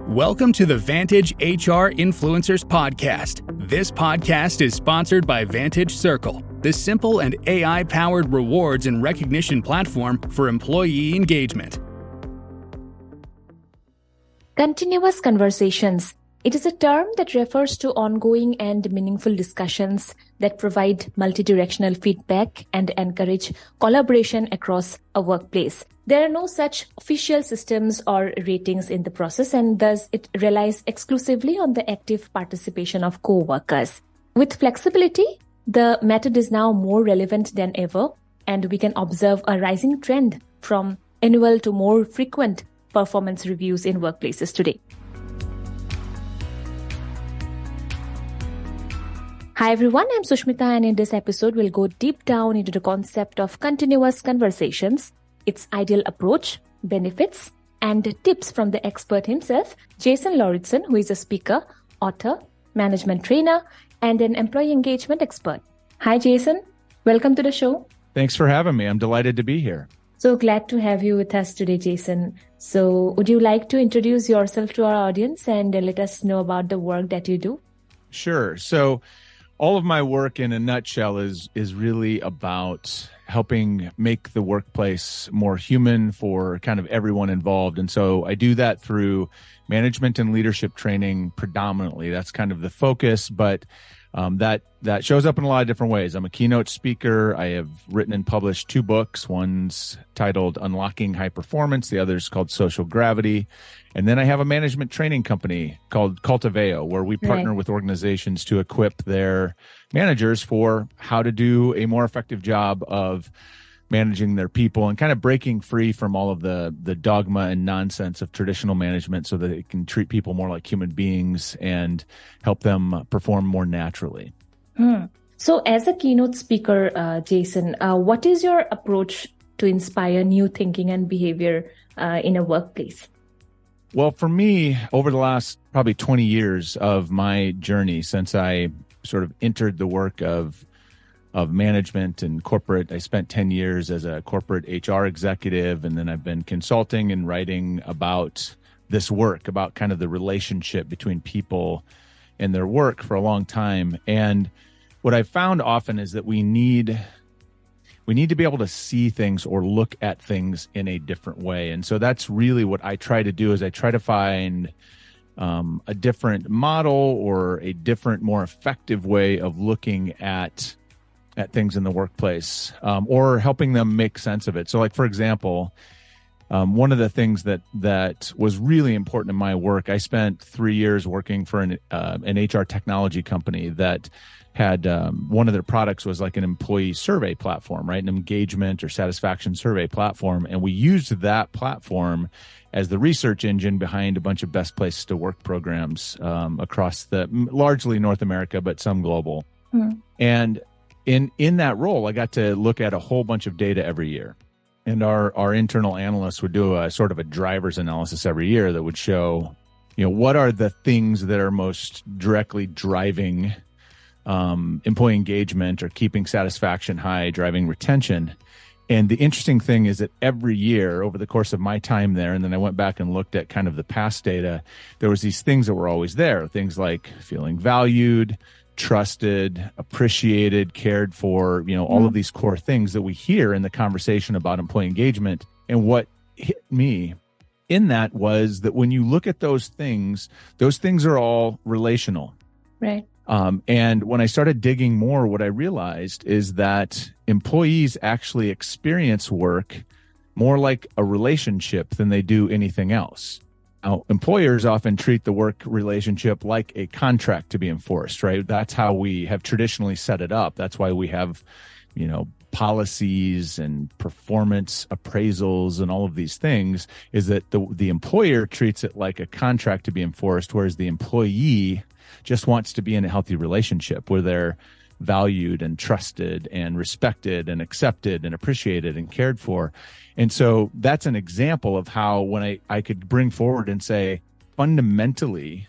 Welcome to the Vantage HR Influencers Podcast. This podcast is sponsored by Vantage Circle, the simple and AI-powered rewards and recognition platform for employee engagement. Continuous conversations. It is a term that refers to ongoing and meaningful discussions that provide multi-directional feedback and encourage collaboration across a workplace. There are no such official systems or ratings in the process, and thus it relies exclusively on the active participation of co-workers. With flexibility, the method is now more relevant than ever, and we can observe a rising trend from annual to more frequent performance reviews in workplaces today. Hi everyone, I'm Sushmita, and in this episode we'll go deep down into the concept of continuous conversations, its ideal approach, benefits, and tips from the expert himself, Jason Lauritsen, who is a speaker, author, management trainer, and an employee engagement expert. Hi Jason, welcome to the show. Thanks for having me. I'm delighted to be here. So glad to have you with us today, Jason. So would you like to introduce yourself to our audience and let us know about the work that you do? Sure. So all of my work in a nutshell is really about helping make the workplace more human for kind of everyone involved. And so I do that through management and leadership training predominantly. That's kind of the focus, but that shows up in a lot of different ways. I'm a keynote speaker. I have written and published 2 books. One's titled Unlocking High Performance. The other's called Social Gravity. And then I have a management training company called Cultiveo, where we partner with organizations to equip their managers for how to do a more effective job of managing their people and kind of breaking free from all of the dogma and nonsense of traditional management so that it can treat people more like human beings and help them perform more naturally. So as a keynote speaker, Jason, what is your approach to inspire new thinking and behavior in a workplace? Well, for me, over the last probably 20 years of my journey since I sort of entered the work of management and corporate, I spent 10 years as a corporate HR executive, and then I've been consulting and writing about this work, about kind of the relationship between people and their work for a long time. And what I've found often is that we need to be able to see things or look at things in a different way. And so that's really what I try to do, is I try to find a different model or a different, more effective way of looking at things in the workplace, or helping them make sense of it. So like, for example, one of the things that was really important in my work, I spent 3 years working for an HR technology company that had one of their products was like an employee survey platform, right? An engagement or satisfaction survey platform. And we used that platform as the research engine behind a bunch of best places to work programs across largely North America, but some global. And in that role, I got to look at a whole bunch of data every year. And our internal analysts would do a sort of a driver's analysis every year that would show, what are the things that are most directly driving employee engagement or keeping satisfaction high, driving retention. And the interesting thing is that every year over the course of my time there, and then I went back and looked at kind of the past data, there was these things that were always there. Things like feeling valued, trusted, appreciated, cared for, all of these core things that we hear in the conversation about employee engagement. And what hit me in that was that when you look at those things are all relational. Right. And when I started digging more, what I realized is that employees actually experience work more like a relationship than they do anything else. Now, employers often treat the work relationship like a contract to be enforced, right? That's how we have traditionally set it up. That's why we have, policies and performance appraisals and all of these things, is that the employer treats it like a contract to be enforced, whereas the employee just wants to be in a healthy relationship where they're valued and trusted and respected and accepted and appreciated and cared for. And so that's an example of how when I could bring forward and say, fundamentally,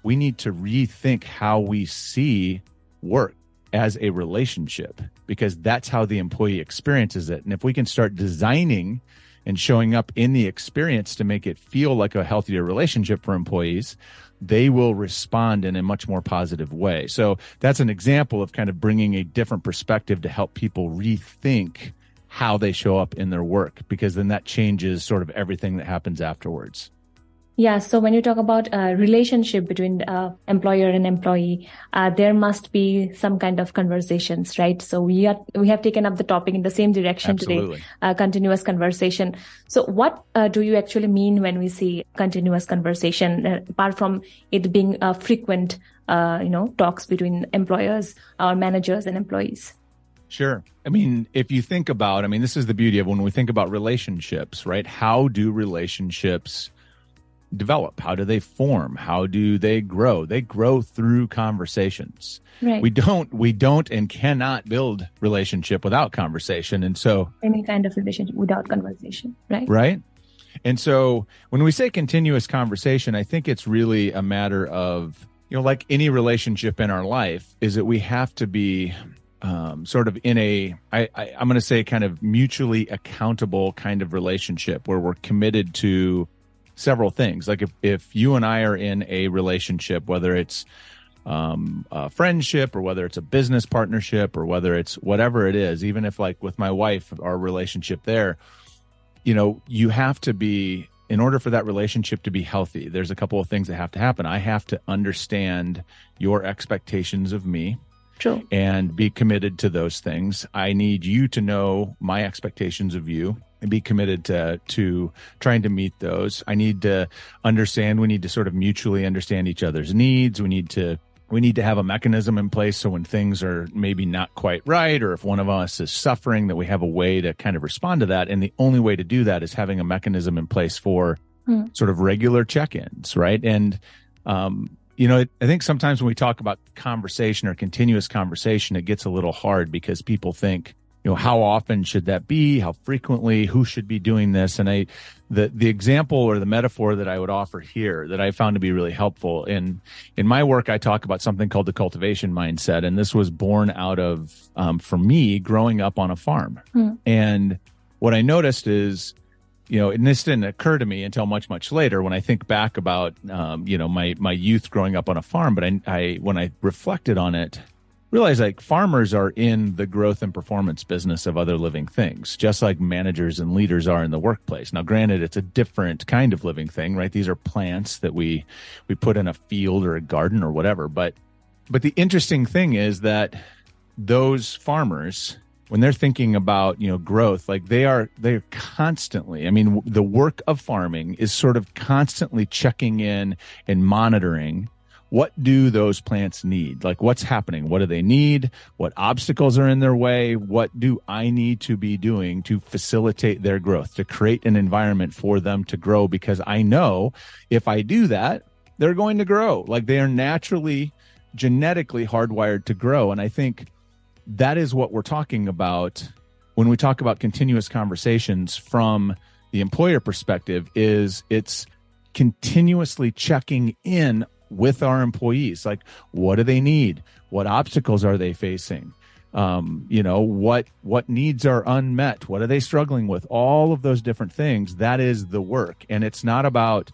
we need to rethink how we see work as a relationship, because that's how the employee experiences it. And if we can start designing and showing up in the experience to make it feel like a healthier relationship for employees, they will respond in a much more positive way. So that's an example of kind of bringing a different perspective to help people rethink how they show up in their work, because then that changes sort of everything that happens afterwards. Yeah. So when you talk about a relationship between employer and employee, there must be some kind of conversations, right? So we have taken up the topic in the same direction Absolutely. today, continuous conversation. So what do you actually mean when we say continuous conversation, apart from it being frequent, talks between employers or managers and employees? Sure. I mean, if you think about, this is the beauty of when we think about relationships, right? How do relationships develop? How do they form? How do they grow? They grow through conversations. Right. We don't and cannot build relationship without conversation. And so any kind of relationship without conversation, right? Right. And so when we say continuous conversation, I think it's really a matter of, like any relationship in our life, is that we have to be sort of in I'm going to say kind of mutually accountable kind of relationship where we're committed to several things. Like if you and I are in a relationship, whether it's a friendship or whether it's a business partnership or whether it's whatever it is, even if like with my wife, our relationship there, you have to be, in order for that relationship to be healthy, there's a couple of things that have to happen. I have to understand your expectations of me. True. And be committed to those things. I need you to know my expectations of you and be committed to trying to meet those. I need to understand, we need to sort of mutually understand each other's needs. We need to have a mechanism in place so when things are maybe not quite right, or if one of us is suffering, that we have a way to kind of respond to that. And the only way to do that is having a mechanism in place for sort of regular check-ins, right? And I think sometimes when we talk about conversation or continuous conversation, it gets a little hard because people think, how often should that be? How frequently? Who should be doing this? And the example or the metaphor that I would offer here that I found to be really helpful in my work, I talk about something called the cultivation mindset. And this was born out of, for me, growing up on a farm. And what I noticed is, and this didn't occur to me until much, much later when I think back about, my youth growing up on a farm. But when I reflected on it, realized like farmers are in the growth and performance business of other living things, just like managers and leaders are in the workplace. Now, granted, it's a different kind of living thing, right? These are plants that we put in a field or a garden or whatever. But the interesting thing is that those farmers, when they're thinking about, growth, like they're constantly, the work of farming is sort of constantly checking in and monitoring what do those plants need? Like what's happening? What do they need? What obstacles are in their way? What do I need to be doing to facilitate their growth, to create an environment for them to grow? Because I know if I do that, they're going to grow. Like they are naturally, genetically hardwired to grow. And I think that is what we're talking about when we talk about continuous conversations from the employer perspective. Is it's continuously checking in with our employees. Like, what do they need? What obstacles are they facing? What needs are unmet? What are they struggling with? All of those different things. That is the work. And it's not about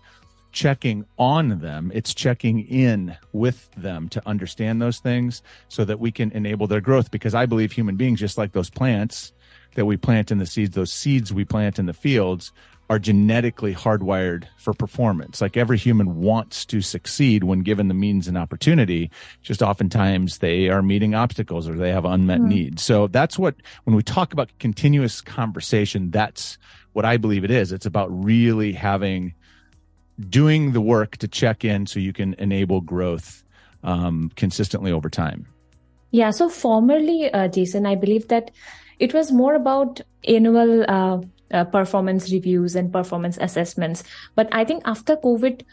checking on them. It's checking in with them to understand those things so that we can enable their growth. Because I believe human beings, just like those plants that we plant in the seeds, those seeds we plant in the fields, are genetically hardwired for performance. Like every human wants to succeed when given the means and opportunity. Just oftentimes they are meeting obstacles or they have unmet needs. So that's when we talk about continuous conversation, that's what I believe it is. It's about really doing the work to check in so you can enable growth consistently over time. Yeah. So formerly, Jason, I believe that it was more about annual performance reviews and performance assessments. But I think after COVID,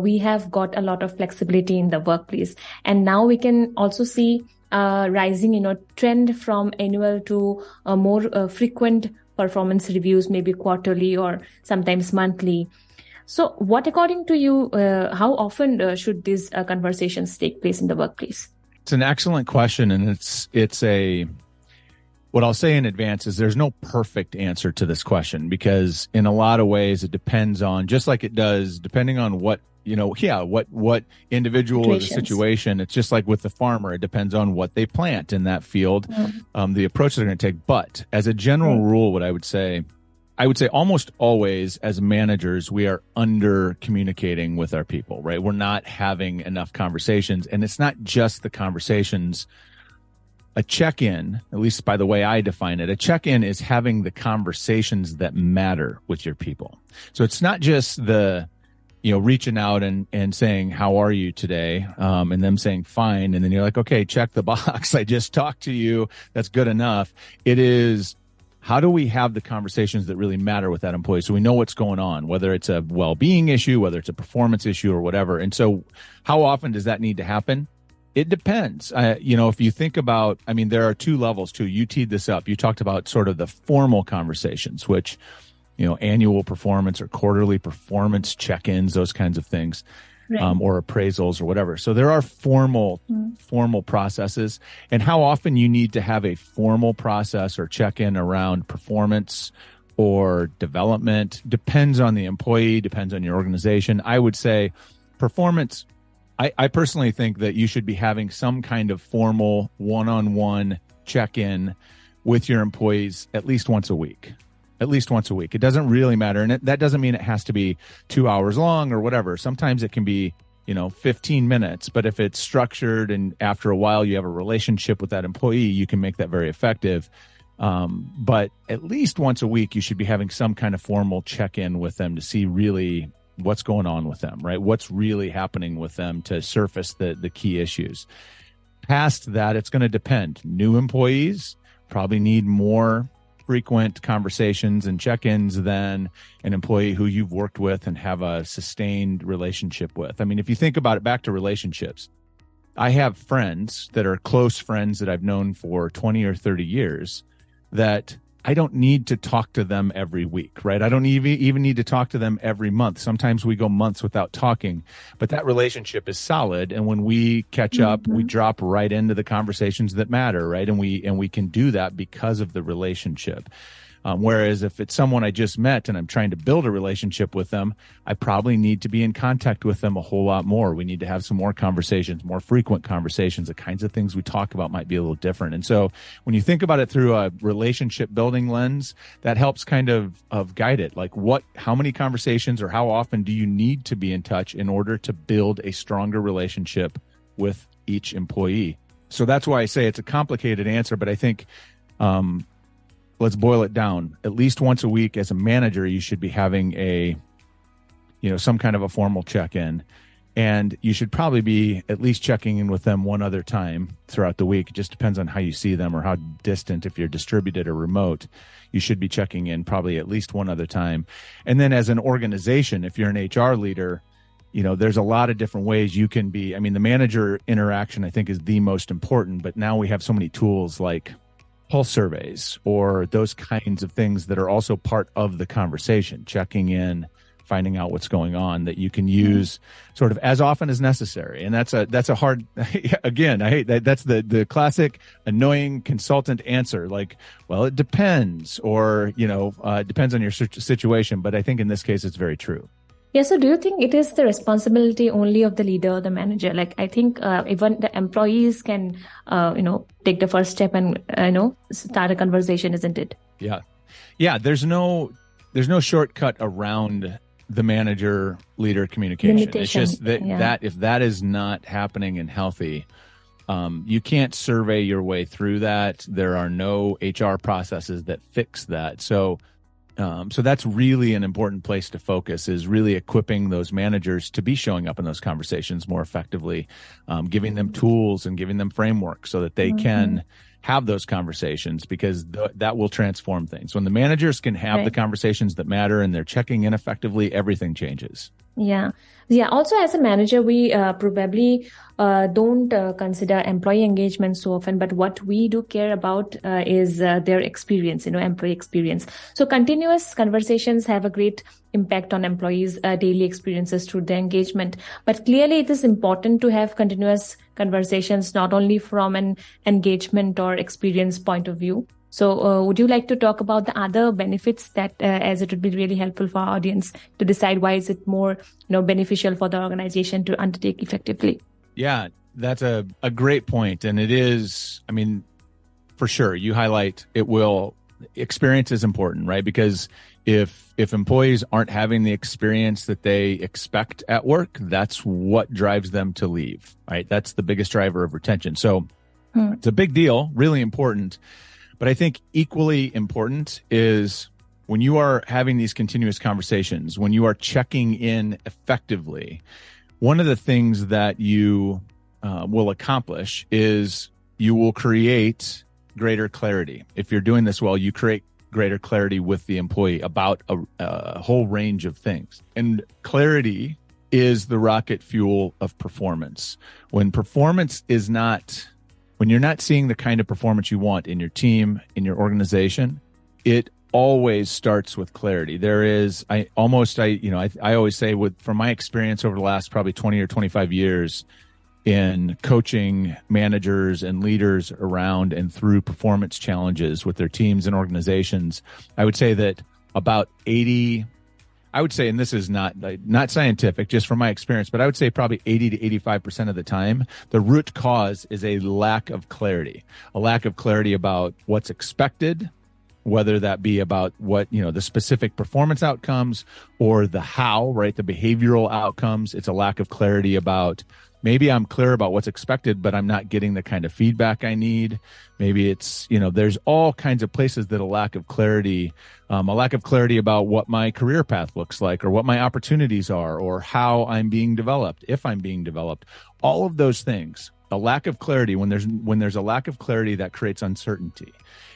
we have got a lot of flexibility in the workplace. And now we can also see rising, trend from annual to more frequent performance reviews, maybe quarterly or sometimes monthly. So what, according to you, how often should these conversations take place in the workplace? It's an excellent question. And what I'll say in advance is there's no perfect answer to this question, because in a lot of ways it depends on, just like it does, depending on what individual or the situation. It's just like with the farmer, it depends on what they plant in that field, the approach they're going to take. But as a general rule, what I would say almost always as managers, we are under communicating with our people, right? We're not having enough conversations, and it's not just the conversations. A check-in, at least by the way I define it, a check-in is having the conversations that matter with your people. So it's not just the, reaching out and saying, how are you today? And them saying, fine. And then you're like, okay, check the box. I just talked to you. That's good enough. It is, how do we have the conversations that really matter with that employee? So we know what's going on, whether it's a well-being issue, whether it's a performance issue or whatever. And so how often does that need to happen? It depends. If you think about, there are two levels too. You teed this up. You talked about sort of the formal conversations, which, annual performance or quarterly performance check-ins, those kinds of things, or appraisals or whatever. So there are formal processes, and how often you need to have a formal process or check-in around performance or development depends on the employee, depends on your organization. I would say performance, I personally think that you should be having some kind of formal one-on-one check-in with your employees at least once a week. It doesn't really matter. And that doesn't mean it has to be 2 hours long or whatever. Sometimes it can be, 15 minutes. But if it's structured and after a while you have a relationship with that employee, you can make that very effective. But at least once a week, you should be having some kind of formal check-in with them to see really what's going on with them, right? What's really happening with them to surface the key issues. Past that, it's going to depend. New employees probably need more frequent conversations and check-ins than an employee who you've worked with and have a sustained relationship with. If you think about it, back to relationships, I have friends that are close friends that I've known for 20 or 30 years that I don't need to talk to them every week, right? I don't even need to talk to them every month. Sometimes we go months without talking, but that relationship is solid. And when we catch up, we drop right into the conversations that matter, right? And we can do that because of the relationship. Whereas if it's someone I just met and I'm trying to build a relationship with them, I probably need to be in contact with them a whole lot more. We need to have some more conversations, more frequent conversations. The kinds of things we talk about might be a little different. And so when you think about it through a relationship building lens, that helps kind of guide it. Like how many conversations or how often do you need to be in touch in order to build a stronger relationship with each employee? So that's why I say it's a complicated answer, but I think, let's boil it down. At least once a week as a manager, you should be having some kind of a formal check-in, and you should probably be at least checking in with them one other time throughout the week. It just depends on how you see them or how distant, if you're distributed or remote, you should be checking in probably at least one other time. And then as an organization, if you're an HR leader, there's a lot of different ways you can be. The manager interaction, I think, is the most important, but now we have so many tools like pulse surveys or those kinds of things that are also part of the conversation, checking in, finding out what's going on, that you can use sort of as often as necessary. And that's a hard, again, I hate that. That's the classic annoying consultant answer. Like, well, it depends, or, it depends on your situation. But I think in this case, it's very true. Yeah. So do you think it is the responsibility only of the leader or the manager? Like, I think even the employees can, take the first step and, start a conversation, isn't it? Yeah. Yeah. There's no shortcut around the manager leader communication. Limitation. It's just that if that is not happening and healthy, you can't survey your way through that. There are no HR processes that fix that. So that's really an important place to focus, is really equipping those managers to be showing up in those conversations more effectively, giving them tools and giving them frameworks so that they can have those conversations, because that will transform things. When the managers can have the conversations that matter and they're checking in effectively, everything changes. Yeah. Also, as a manager, we probably don't consider employee engagement so often, but what we do care about is their experience, employee experience. So continuous conversations have a great impact on employees' daily experiences through their engagement. But clearly, it is important to have continuous conversations, not only from an engagement or experience point of view. So would you like to talk about the other benefits that, as it would be really helpful for our audience to decide why is it more, beneficial for the organization to undertake effectively? Yeah, that's a great point. And it is, for sure, you highlight experience is important, right? Because if employees aren't having the experience that they expect at work, that's what drives them to leave, right? That's the biggest driver of retention. So it's a big deal, really important. But I think equally important is when you are having these continuous conversations, when you are checking in effectively, one of the things that you will accomplish is you will create greater clarity. If you're doing this well, you create greater clarity with the employee about a whole range of things. And clarity is the rocket fuel of performance. When you're not seeing the kind of performance you want in your team, in your organization, it always starts with clarity. I always say from my experience over the last probably 20 or 25 years in coaching managers and leaders around and through performance challenges with their teams and organizations, I would say that about 80, and this is not scientific, just from my experience, but I would say probably 80 to 85% of the time, the root cause is a lack of clarity about what's expected, whether that be about what, the specific performance outcomes or the how, right? The behavioral outcomes. It's a lack of clarity about maybe I'm clear about what's expected, but I'm not getting the kind of feedback I need. Maybe it's, there's all kinds of places that a lack of clarity about what my career path looks like or what my opportunities are or how I'm being developed, if I'm being developed, all of those things. A lack of clarity, when there's a lack of clarity, that creates uncertainty.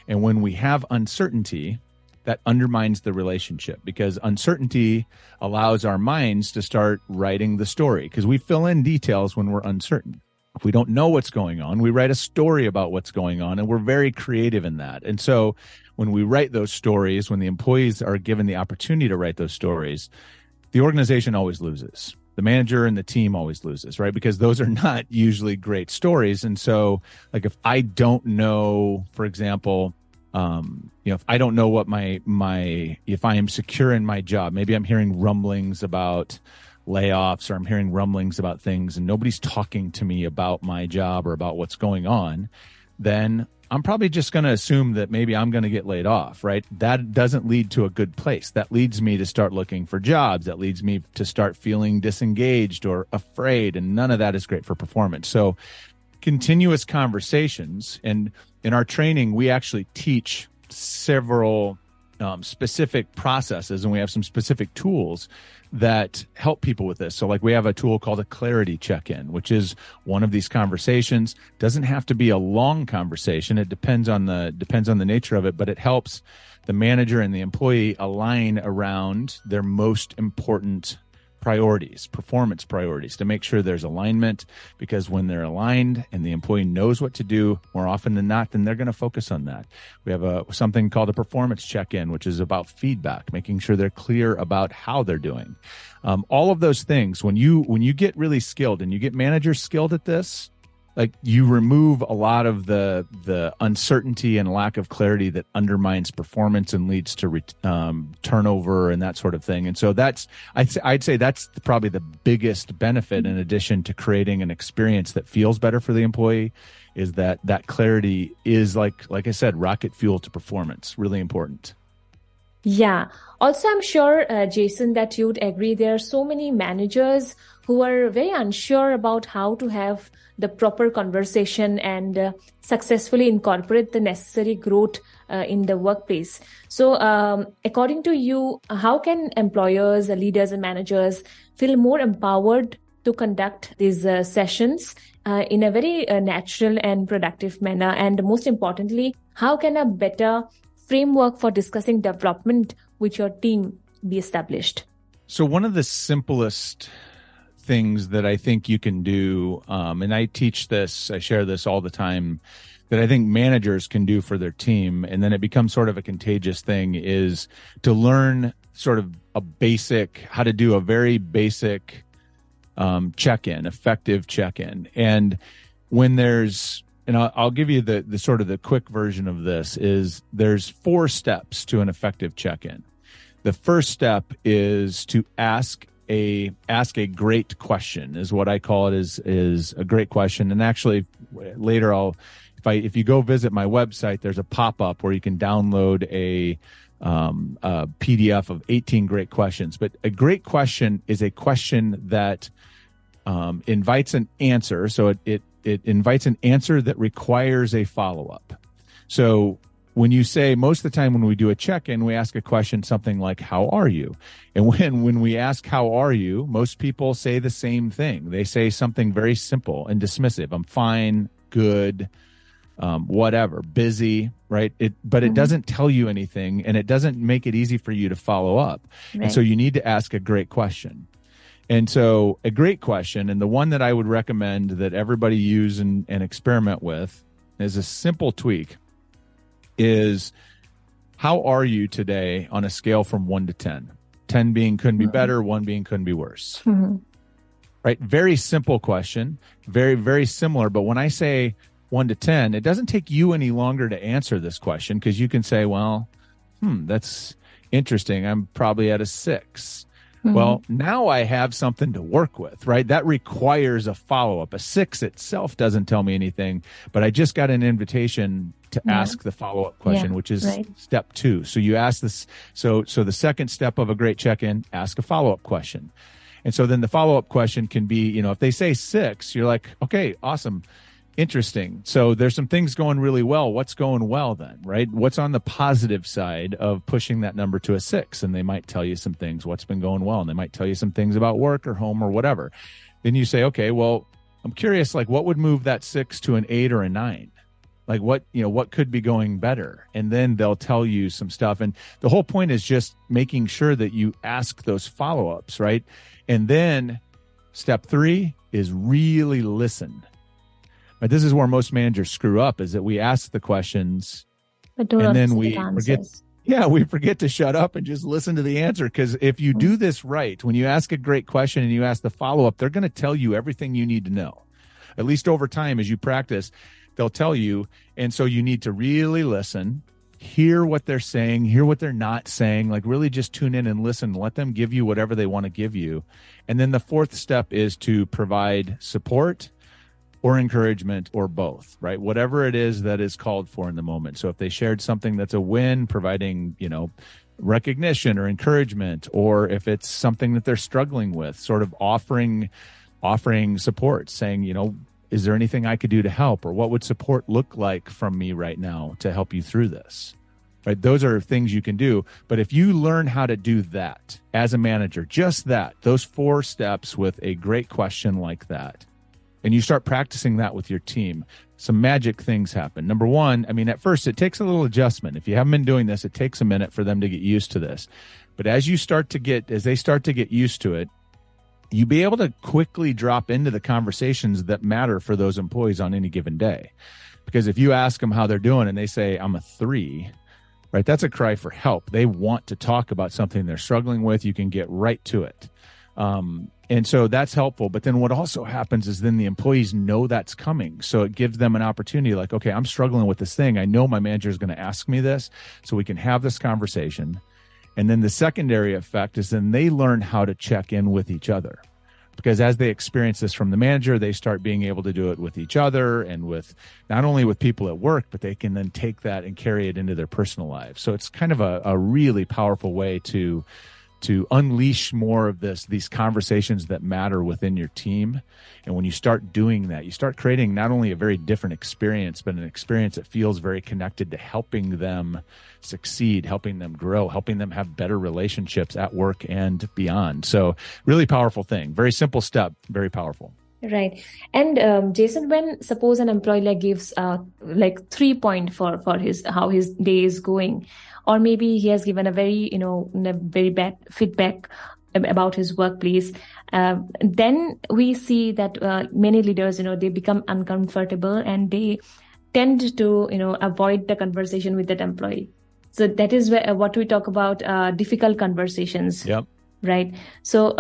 And when we have uncertainty, that undermines the relationship because uncertainty allows our minds to start writing the story because we fill in details when we're uncertain. If we don't know what's going on, we write a story about what's going on, and we're very creative in that. And so when we write those stories, when the employees are given the opportunity to write those stories, the organization always loses. The manager and the team always loses, right? Because those are not usually great stories. And so like if I don't know, for example, if I don't know what if I am secure in my job, maybe I'm hearing rumblings about layoffs or I'm hearing rumblings about things and nobody's talking to me about my job or about what's going on, then I'm probably just going to assume that maybe I'm going to get laid off, right? That doesn't lead to a good place. That leads me to start looking for jobs. That leads me to start feeling disengaged or afraid. And none of that is great for performance. So continuous conversations, and in our training, we actually teach several specific processes, and we have some specific tools that help people with this. So like we have a tool called a clarity check-in, which is one of these conversations. Doesn't have to be a long conversation. It depends on the nature of it, but it helps the manager and the employee align around their most important priorities, performance priorities, to make sure there's alignment, because when they're aligned and the employee knows what to do, more often than not, then they're going to focus on that. We have something called a performance check-in, which is about feedback, making sure they're clear about how they're doing. All of those things, when you get really skilled and you get managers skilled at this, like you remove a lot of the uncertainty and lack of clarity that undermines performance and leads to turnover and that sort of thing. And so I'd say that's probably the biggest benefit, in addition to creating an experience that feels better for the employee, is that clarity is like I said, rocket fuel to performance. Really important. Yeah. Also, I'm sure, Jason, that you'd agree there are so many managers who are very unsure about how to have the proper conversation and successfully incorporate the necessary growth in the workplace. So according to you, how can employers, leaders and managers feel more empowered to conduct these sessions in a very natural and productive manner? And most importantly, how can a better framework for discussing development with your team be established? So one of the simplest things that I think you can do, and I share this all the time, that I think managers can do for their team, and then it becomes sort of a contagious thing, is to learn sort of how to do a very basic check-in, effective check-in. And when there's and I'll give you the sort of the quick version of this, is there's 4 steps to an effective check-in. The first step is to ask a great question, is what I call it, is a great question. And actually later if you go visit my website, there's a pop-up where you can download a PDF of 18 great questions. But a great question is a question that invites an answer. So it invites an answer that requires a follow-up. So when you say, most of the time when we do a check-in, we ask a question, something like, how are you? And when we ask, how are you, most people say the same thing. They say something very simple and dismissive. I'm fine, good, whatever, busy, right? But it doesn't tell you anything, and it doesn't make it easy for you to follow up. Right. And so you need to ask a great question. And so a great question, and the one that I would recommend that everybody use and experiment with, is a simple tweak, is, how are you today on a scale from 1 to 10? 10 being couldn't be better, 1 being couldn't be worse. Right? Very simple question, very, very similar. But when I say 1 to 10, it doesn't take you any longer to answer this question, because you can say, well, that's interesting. I'm probably at a 6. Well, now I have something to work with, right? That requires a follow-up. A 6 itself doesn't tell me anything, but I just got an invitation to ask the follow-up question, which is step 2. So you ask this. So the second step of a great check-in, ask a follow-up question. And so then the follow-up question can be, if they say 6, you're like, okay, awesome. Interesting. So there's some things going really well. What's going well then, right? What's on the positive side of pushing that number to a 6? And they might tell you some things, what's been going well. And they might tell you some things about work or home or whatever. Then you say, okay, well, I'm curious, like, what would move that 6 to an 8 or a 9? Like, what could be going better? And then they'll tell you some stuff. And the whole point is just making sure that you ask those follow-ups, right? And then step 3 is really listen. But this is where most managers screw up, is that we ask the questions and then we forget to shut up and just listen to the answer. Because if you do this right, when you ask a great question and you ask the follow-up, they're going to tell you everything you need to know. At least over time, as you practice, they'll tell you. And so you need to really listen, hear what they're saying, hear what they're not saying, like really just tune in and listen, let them give you whatever they want to give you. And then the 4th step is to provide support or encouragement, or both, right? Whatever it is that is called for in the moment. So if they shared something that's a win, providing, recognition or encouragement, or if it's something that they're struggling with, sort of offering support, saying, is there anything I could do to help? Or what would support look like from me right now to help you through this? Right? Those are things you can do. But if you learn how to do that as a manager, just that, those 4 steps with a great question like that, and you start practicing that with your team, some magic things happen. Number 1, at first it takes a little adjustment. If you haven't been doing this, it takes a minute for them to get used to this. But as they start to get used to it, you'll be able to quickly drop into the conversations that matter for those employees on any given day. Because if you ask them how they're doing and they say, I'm a 3, right? That's a cry for help. They want to talk about something they're struggling with. You can get right to it. And so that's helpful. But then what also happens is then the employees know that's coming. So it gives them an opportunity, like, okay, I'm struggling with this thing. I know my manager is going to ask me this, so we can have this conversation. And then the secondary effect is then they learn how to check in with each other. Because as they experience this from the manager, they start being able to do it with each other and with not only with people at work, but they can then take that and carry it into their personal lives. So it's kind of a really powerful way to unleash more of these conversations that matter within your team. And when you start doing that, you start creating not only a very different experience, but an experience that feels very connected to helping them succeed, helping them grow, helping them have better relationships at work and beyond. So really powerful thing. Very simple step, very powerful. Right. And Jason, when suppose an employee gives 3 point for how his day is going, or maybe he has given a very very bad feedback about his workplace, then we see that many leaders they become uncomfortable and they tend to avoid the conversation with that employee. So that is what we talk about difficult conversations. Yep. Right. So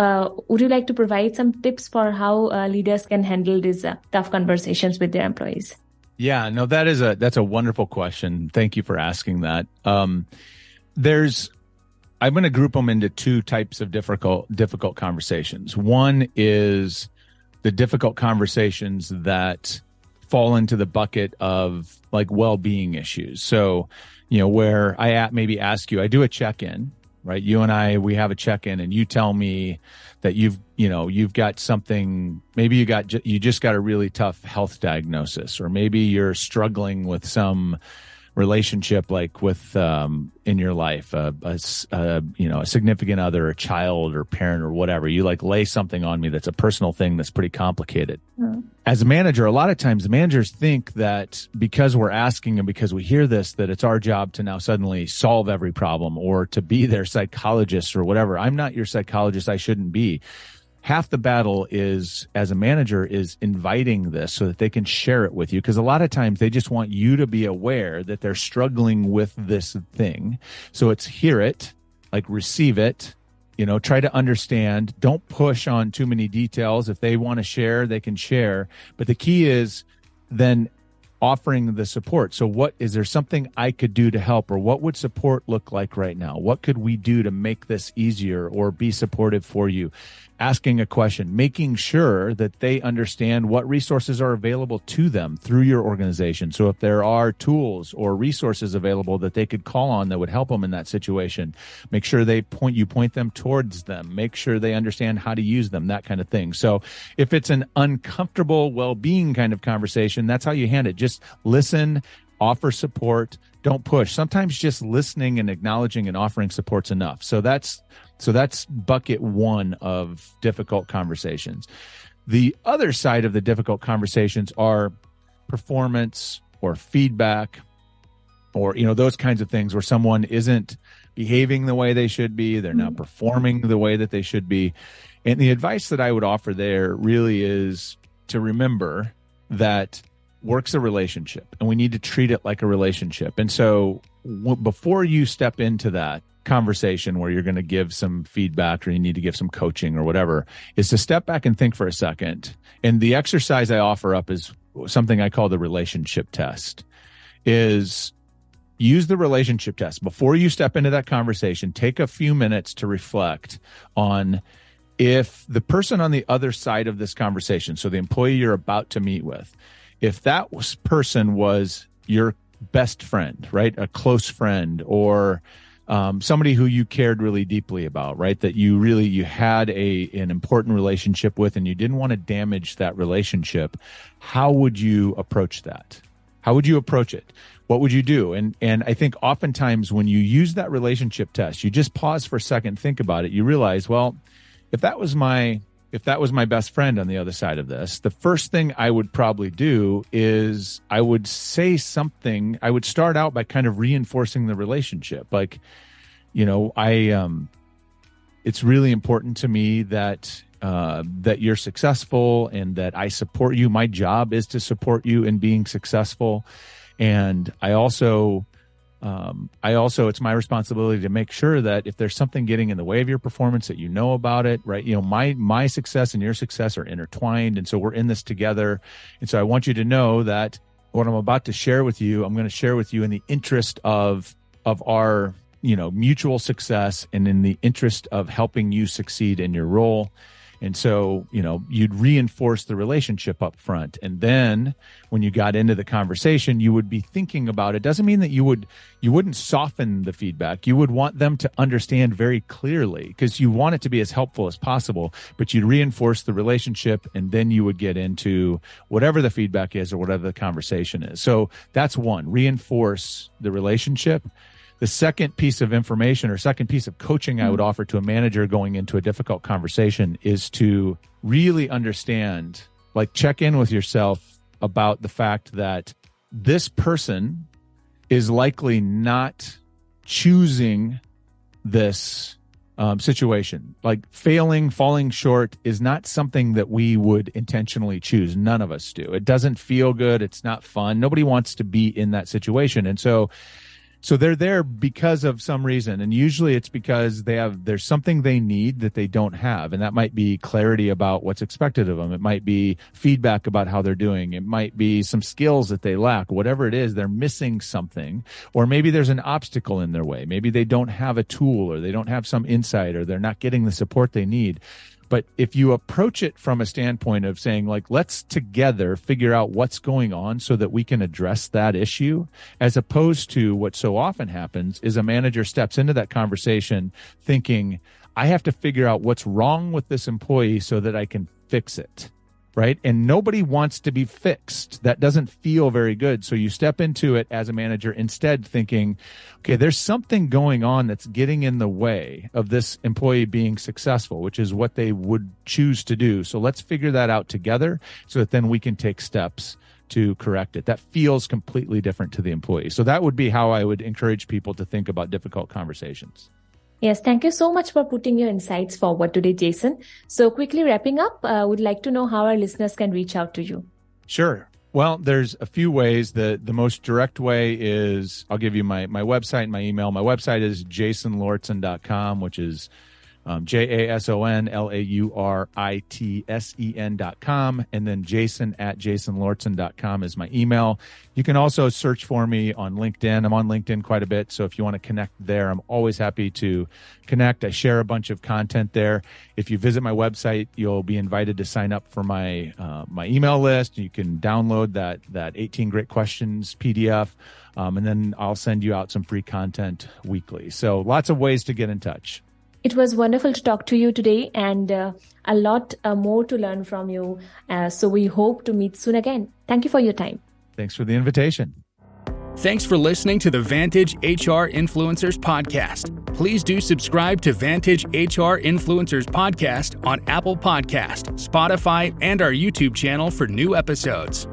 would you like to provide some tips for how leaders can handle these tough conversations with their employees? Yeah, no, that's a wonderful question. Thank you for asking that. I'm going to group them into two types of difficult conversations. One is the difficult conversations that fall into the bucket of like well-being issues. So, where I maybe ask you, I do a check-in, right? You and I, we have a check-in, and you tell me that you've got something, maybe you just got a really tough health diagnosis, or maybe you're struggling with some relationship, like with in your life, a significant other, a child or parent or whatever. You like lay something on me that's a personal thing that's pretty complicated. As a manager, a lot of times managers think that because we're asking and because we hear this, that it's our job to now suddenly solve every problem or to be their psychologist or whatever. I'm not your psychologist. I shouldn't be. Half the battle is, as a manager, is inviting this so that they can share it with you. Because a lot of times they just want you to be aware that they're struggling with this thing. So it's hear it, like receive it, try to understand. Don't push on too many details. If they want to share, they can share. But the key is then offering the support. So is there something I could do to help, or what would support look like right now? What could we do to make this easier or be supportive for you? Asking a question, making sure that they understand what resources are available to them through your organization. So if there are tools or resources available that they could call on that would help them in that situation, make sure you point them towards them, make sure they understand how to use them, that kind of thing. So if it's an uncomfortable well-being kind of conversation, that's how you hand it. Just listen, offer support, don't push. Sometimes just listening and acknowledging and offering support's enough. So that's bucket one of difficult conversations. The other side of the difficult conversations are performance or feedback, or those kinds of things where someone isn't behaving the way they should be, they're not performing the way that they should be. And the advice that I would offer there really is to remember that work's a relationship, and we need to treat it like a relationship. And so before you step into that conversation where you're going to give some feedback or you need to give some coaching or whatever, is to step back and think for a second. And the exercise I offer up is something I call the relationship test. Is use the relationship test. Before you step into that conversation, take a few minutes to reflect on if the person on the other side of this conversation, so the employee you're about to meet with, if that person was your best friend, right? A close friend, or somebody who you cared really deeply about, right? That you had an important relationship with, and you didn't want to damage that relationship. How would you approach that? How would you approach it? What would you do? And I think oftentimes when you use that relationship test, you just pause for a second, think about it. You realize, well, if that was my best friend on the other side of this, the first thing I would probably do is I would say something. I would start out by kind of reinforcing the relationship. Like, it's really important to me that you're successful and that I support you. My job is to support you in being successful. And I also, it's my responsibility to make sure that if there's something getting in the way of your performance, that you know about it, right? My success and your success are intertwined. And so we're in this together. And so I want you to know that what I'm about to share with you, I'm going to share with you in the interest of our, mutual success and in the interest of helping you succeed in your role. And so, you'd reinforce the relationship up front. And then when you got into the conversation, you would be thinking about it. Doesn't mean that you wouldn't soften the feedback. You would want them to understand very clearly, because you want it to be as helpful as possible, but you'd reinforce the relationship, and then you would get into whatever the feedback is or whatever the conversation is. So that's one, reinforce the relationship. The second piece of information or second piece of coaching I would offer to a manager going into a difficult conversation is to really understand, like check in with yourself about the fact that this person is likely not choosing this situation. Like falling short is not something that we would intentionally choose. None of us do. It doesn't feel good. It's not fun. Nobody wants to be in that situation. And so So they're there because of some reason. And usually it's because there's something they need that they don't have. And that might be clarity about what's expected of them. It might be feedback about how they're doing. It might be some skills that they lack. Whatever it is, they're missing something. Or maybe there's an obstacle in their way. Maybe they don't have a tool, or they don't have some insight, or they're not getting the support they need. But if you approach it from a standpoint of saying, like, let's together figure out what's going on so that we can address that issue, as opposed to what so often happens is a manager steps into that conversation thinking, I have to figure out what's wrong with this employee so that I can fix it. Right? And nobody wants to be fixed. That doesn't feel very good. So you step into it as a manager instead thinking, okay, there's something going on that's getting in the way of this employee being successful, which is what they would choose to do. So let's figure that out together so that then we can take steps to correct it. That feels completely different to the employee. So that would be how I would encourage people to think about difficult conversations. Yes, thank you so much for putting your insights forward today, Jason. So quickly wrapping up, would like to know how our listeners can reach out to you. Sure. Well, there's a few ways. The most direct way is I'll give you my website and my email. My website is jasonlauritsen.com, which is JasonLauritsen.com, and then jason@jasonlauritsen.com is my email. You can also search for me on LinkedIn. I'm on LinkedIn quite a bit, so if you want to connect there, I'm always happy to connect. I share a bunch of content there. If you visit my website, you'll be invited to sign up for my email list. You can download that 18 Great Questions PDF, and then I'll send you out some free content weekly. So lots of ways to get in touch. It was wonderful to talk to you today, and a lot more to learn from you. So we hope to meet soon again. Thank you for your time. Thanks for the invitation. Thanks for listening to the Vantage HR Influencers Podcast. Please do subscribe to Vantage HR Influencers Podcast on Apple Podcast, Spotify, and our YouTube channel for new episodes.